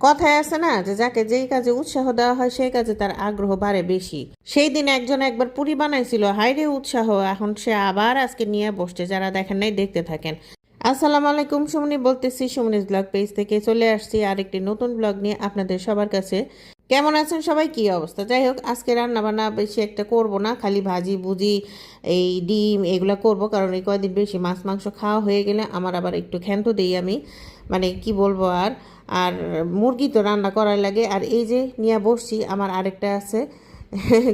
কথায় আছে না যে যাকে যেই কাজে উৎসাহ দেওয়া হয় সেই কাজে তার আগ্রহ বাড়ে বেশি। সেই দিন একজন একবার পুরি বানাইছিল, হাইরে উৎসাহ, এখন সে আবার আজকে নিয়ে বসছে। যারা দেখেন নাই দেখতে থাকেন। আসসালামু আলাইকুম, সুমনি বলতেছি, সুমনিজ ব্লগ পেজ থেকে চলে আসছি আরেকটি নতুন ব্লগ নিয়ে আপনাদের সবার কাছে। কেমন আছেন সবাই, কি অবস্থা? যাই হোক, আজকে রান্না বান্না বেশি একটা করব না, খালি ভাজি ভুজি এই ডিম এগুলো করব, কারণ এই কয়দিন বেশি মাছ মাংস খাওয়া হয়ে গেলে আমার আবার একটু ক্ষান্ত দিই আমি, মানে কি বলবো আর। আর মুরগি তো রান্না করার লাগে। আর এই যে নিয়ে বসছি, আমার আরেকটা আছে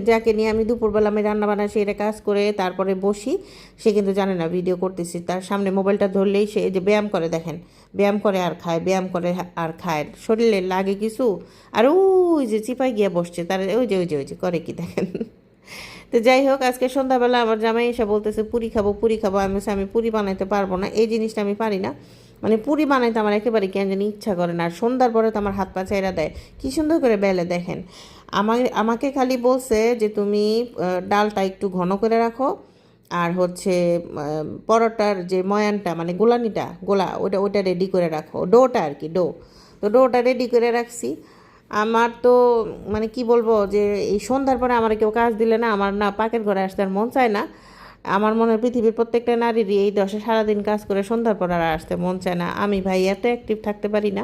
যাকে নিয়ে আমি দুপুরবেলা আমি রান্না বান্না সেটা কাজ করে তারপরে বসি। সে কিন্তু জানে না ভিডিও করতেছি, তার সামনে মোবাইলটা ধরলেই সে এই যে ব্যায়াম করে, দেখেন ব্যায়াম করে আর খায়, ব্যায়াম করে আর খায়, শরীরে লাগে কিছু। আর ওই যে চিপাই গিয়ে বসছে, তার ওই যে করে কি দেখেন। তো যাই হোক, আজকে সন্ধ্যাবেলা আমার জামাই এসে বলতেছে পুরি খাবো পুরি খাবো। আমি বলছি আমি পুরি বানাইতে পারবো না, এই জিনিসটা আমি পারি না, মানে পুরি বানাইতে আমার একেবারে কেন জানি ইচ্ছা করে না। আর সন্ধ্যার পরে তো আমার হাত পা চাইরা দেয়, কি সুন্দর করে বেলে দেখেন। আমাকে খালি বলছে যে তুমি ডালটা একটু ঘন করে রাখো, আর হচ্ছে পরোটার যে ময়ানটা মানে গোলানিটা ওটা রেডি করে রাখো, ডোটা আর কি, তো ডোটা রেডি করে রাখছি। আমার তো মানে কি বলবো, যে এই সন্ধ্যার পরে আমার কেউ কাজ দিলে না, আমার না পাকের ঘরে আসতে আর মন চায় না। আমার মনে হয় পৃথিবীর প্রত্যেকটা নারীরই এই দশে সারাদিন কাজ করে সন্ধ্যার পর আর আসতে মন চায় না। আমি ভাই এত অ্যাক্টিভ থাকতে পারি না।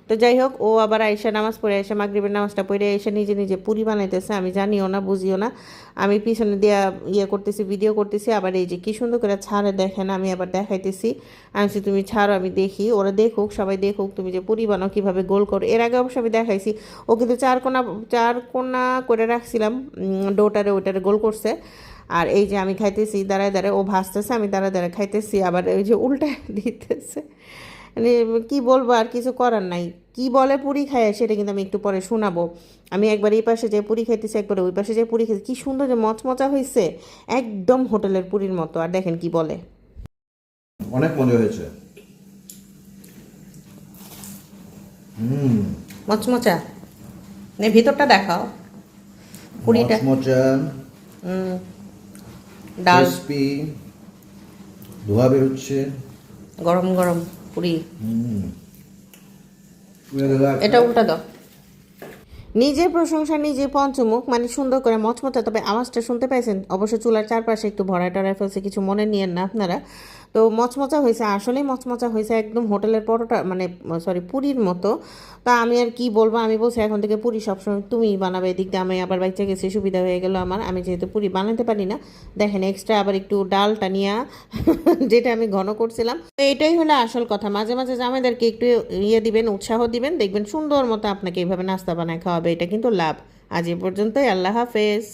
তো যাই হোক, ও আবার আইসা নামাজ পড়ে এসে মাগরিবের নামাজটা পড়ে এসে নিজে নিজে পুরি বানাইতেছে, আমি জানিও না বুঝিও না। আমি পিছনে দিয়া করতেছি, ভিডিও করতেছি, আবার এই যে কি সুন্দর করে ছাড়ে দেখেন, আমি আবার দেখাইতেছি। আনছি তুমি ছাড়ো, আমি দেখি, ওরা দেখুক, সবাই দেখুক তুমি যে পুরি বানাও কীভাবে গোল করো। এর আগে অবশ্য আমি দেখাইছি, ও কিন্তু চার কোনা করে রাখছিলাম ওটারে গোল করছে। আর এই যে আমি খাইতেছি দাঁড়ায় দাঁড়ায়, ও ভাসতেছে, আমি দাঁড়ায় দাঁড়ায় খাইতেছি, আবার ওই যে উল্টা দিতেছে। মানে কি বলবো, আর কিছু করার নাই। কি বলে পুরি খায় সেটা কিন্তু আমি একটু পরে শোনাবো। আমি একবার এই পাশে যে পুরি খাইতেছি, একবার ওই পাশে যে পুরি খাইতেছি, কি সুন্দর যে মচমচা হয়েছে, একদম হোটেলের পুরির মতো। আর দেখেন কি বলে, অনেক মজা হয়েছে। মচমচা। ভিতরটা দেখাও পুরিটা, মচমচা, ডাল ক্রিসপি, ধোয়া বের হচ্ছে, গরম গরম পুরি। এটা এটা উল্টা দাও। নিজের প্রশংসা নিজে পঞ্চমুখ, মানে সুন্দর করে মচমচা। তবে আওয়াজটা শুনতে পাইছেন অবশ্য, চুলার চারপাশে একটু ভরায় টরায় ফেলছে, কিছু মনে নিয়েন না আপনারা। তো মচমচা হয়েছে, আসলেই মচমচা হয়েছে, একদম হোটেলের পরোটা মানে সরি পুরীর মতো। তা আমি আর কি বলবো, আমি বলছি এখন থেকে পুরি সবসময় তুমি বানাবে। এদিক দিয়ে আমি আবার বাইচে গেছি, সুবিধা হয়ে গেল আমার, আমি যেহেতু পুরি বানাতে পারি না। দেখেন এক্সট্রা আবার একটু ডালটা নিয়ে যেটা আমি ঘন করছিলাম। তো এটাই হলো আসল কথা, মাঝে মাঝে জামাইদেরকে একটু দিবেন, উৎসাহ দিবেন, দেখবেন সুন্দর মতো আপনাকে এইভাবে নাস্তা বানায় খাওয়াবে, এটা কিন্তু লাভ। আজ এ পর্যন্তই, আল্লাহ হাফেজ।